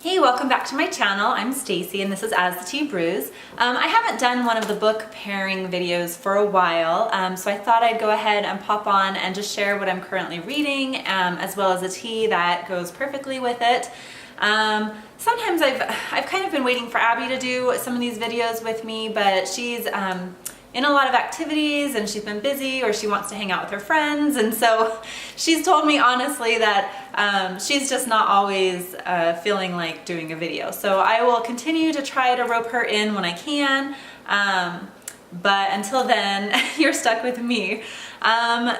Hey, welcome back to my channel. I'm Stacy and this is As the Tea Brews. I haven't done one of the book pairing videos for a while, so I thought I'd go ahead and pop on and just share what I'm currently reading, as well as a tea that goes perfectly with it. Sometimes I've kind of been waiting for Abby to do some of these videos with me, but she's in a lot of activities and she's been busy, or she wants to hang out with her friends, and so she's told me honestly that she's just not always feeling like doing a video. So I will continue to try to rope her in when I can, but until then you're stuck with me.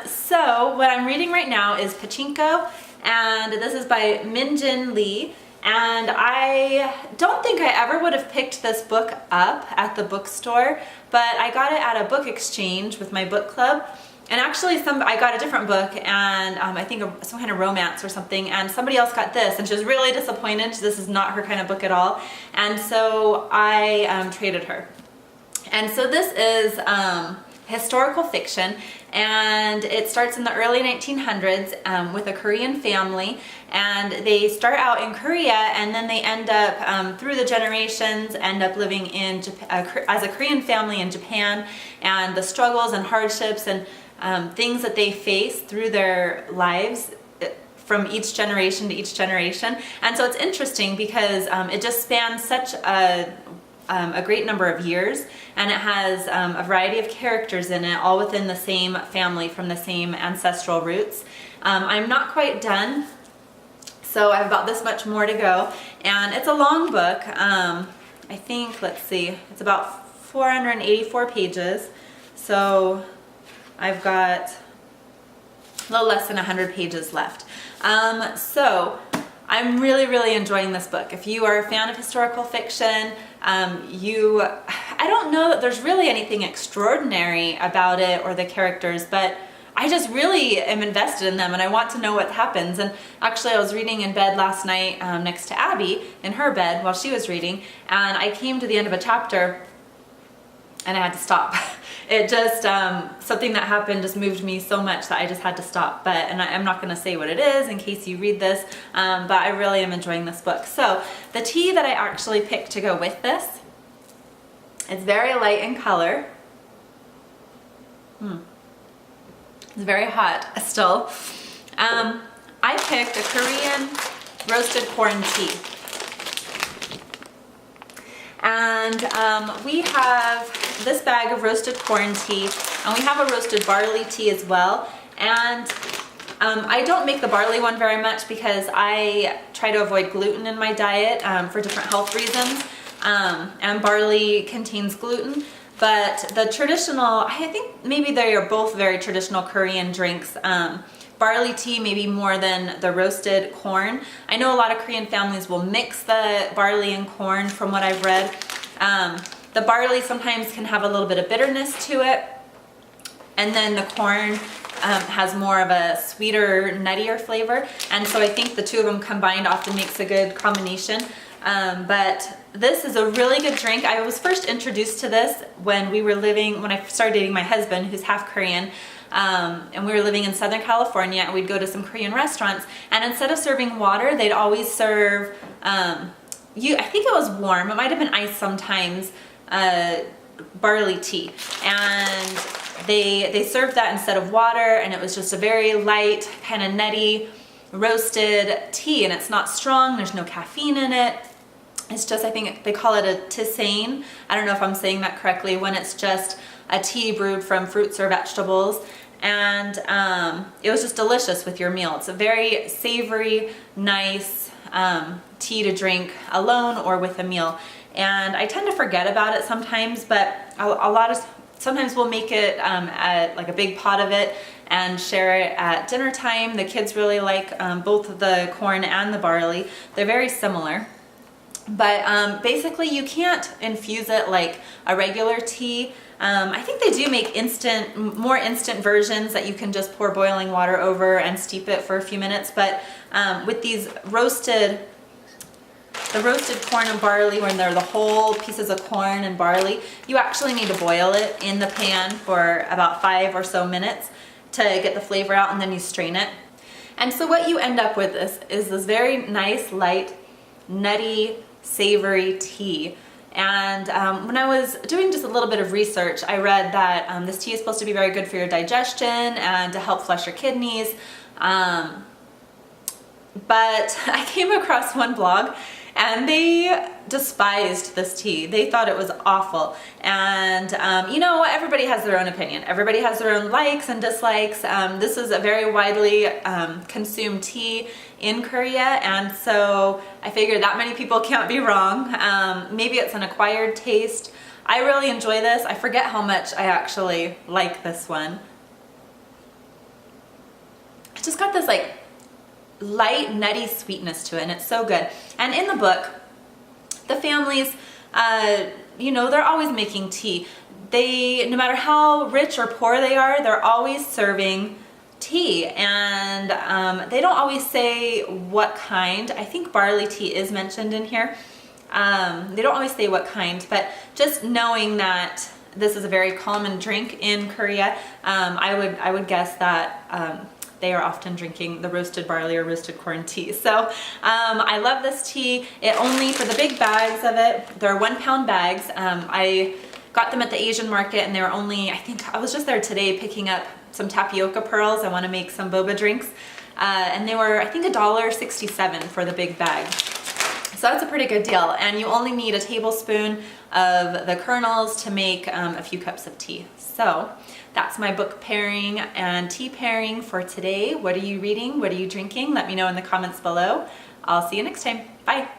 So what I'm reading right now is Pachinko, and this is by Min-Jin Lee. And I don't think I ever would have picked this book up at the bookstore, but I got it at a book exchange with my book club. And actually I got a different book, and I think some kind of romance or something, and somebody else got this and she was really disappointed. This is not her kind of book at all. And so I traded her. And so this is historical fiction, and it starts in the early 1900s with a Korean family, and they start out in Korea and then they end up through the generations end up living in Japan, as a Korean family in Japan, and the struggles and hardships and things that they face through their lives from each generation to each generation. And so it's interesting because it just spans such a great number of years, and it has a variety of characters in it, all within the same family from the same ancestral roots. I'm not quite done, so I have about this much more to go, and it's a long book. I think, let's see, it's about 484 pages, so I've got a little less than 100 pages left. So I'm really enjoying this book. If you are a fan of historical fiction, I don't know that there's really anything extraordinary about it or the characters, but I just really am invested in them and I want to know what happens. And actually I was reading in bed last night next to Abby in her bed while she was reading, and I came to the end of a chapter and I had to stop. It just, something that happened just moved me so much that I just had to stop. And I'm not going to say what it is in case you read this, but I really am enjoying this book. So the tea that I actually picked to go with this, it's very light in color. It's very hot still. I picked a Korean roasted corn tea. And we have this bag of roasted corn tea, and we have a roasted barley tea as well. And I don't make the barley one very much because I try to avoid gluten in my diet for different health reasons, and barley contains gluten. But the traditional, I think maybe they are both very traditional Korean drinks. Barley tea maybe more than the roasted corn. I know a lot of Korean families will mix the barley and corn from what I've read. The barley sometimes can have a little bit of bitterness to it, and then the corn has more of a sweeter, nuttier flavor, and so I think the two of them combined often makes a good combination. But this is a really good drink. I was first introduced to this when I started dating my husband, who's half Korean. And we were living in Southern California, and we'd go to some Korean restaurants, and instead of serving water, they'd always serve, I think it was warm, it might have been ice sometimes, barley tea. And they served that instead of water, and it was just a very light, kind of nutty, roasted tea, and it's not strong, there's no caffeine in it. It's just, I think they call it a tisane. I don't know if I'm saying that correctly, when it's just a tea brewed from fruits or vegetables. And it was just delicious with your meal. It's a very savory, nice tea to drink alone or with a meal. And I tend to forget about it sometimes, but sometimes we'll make it at like a big pot of it and share it at dinner time. The kids really like both the corn and the barley. They're very similar. But basically you can't infuse it like a regular tea. I think they do make more instant versions that you can just pour boiling water over and steep it for a few minutes. But with these the roasted corn and barley, when they're the whole pieces of corn and barley, you actually need to boil it in the pan for about 5 or so minutes to get the flavor out, and then you strain it. And so what you end up with is this very nice, light, nutty, savory tea. And when I was doing just a little bit of research, I read that this tea is supposed to be very good for your digestion and to help flush your kidneys. But I came across one blog and they despised this tea. They thought it was awful. And you know, everybody has their own opinion. Everybody has their own likes and dislikes. This is a very widely consumed tea in Korea, and so I figured that many people can't be wrong. Maybe it's an acquired taste. I really enjoy this. I forget how much I actually like this one. It's just got this like light, nutty sweetness to it, and it's so good. And in the book, the families, you know, they're always making tea. No matter how rich or poor they are, they're always serving tea, and they don't always say what kind. I think barley tea is mentioned in here. They don't always say what kind, but just knowing that this is a very common drink in Korea, I would guess that they are often drinking the roasted barley or roasted corn tea. So I love this tea. For the big bags of it, they're 1 pound bags. I got them at the Asian market, and they were only, I think I was just there today picking up some tapioca pearls. I want to make some boba drinks. And they were, I think, $1.67 for the big bag. So that's a pretty good deal. And you only need a tablespoon of the kernels to make a few cups of tea. So that's my book pairing and tea pairing for today. What are you reading? What are you drinking? Let me know in the comments below. I'll see you next time. Bye.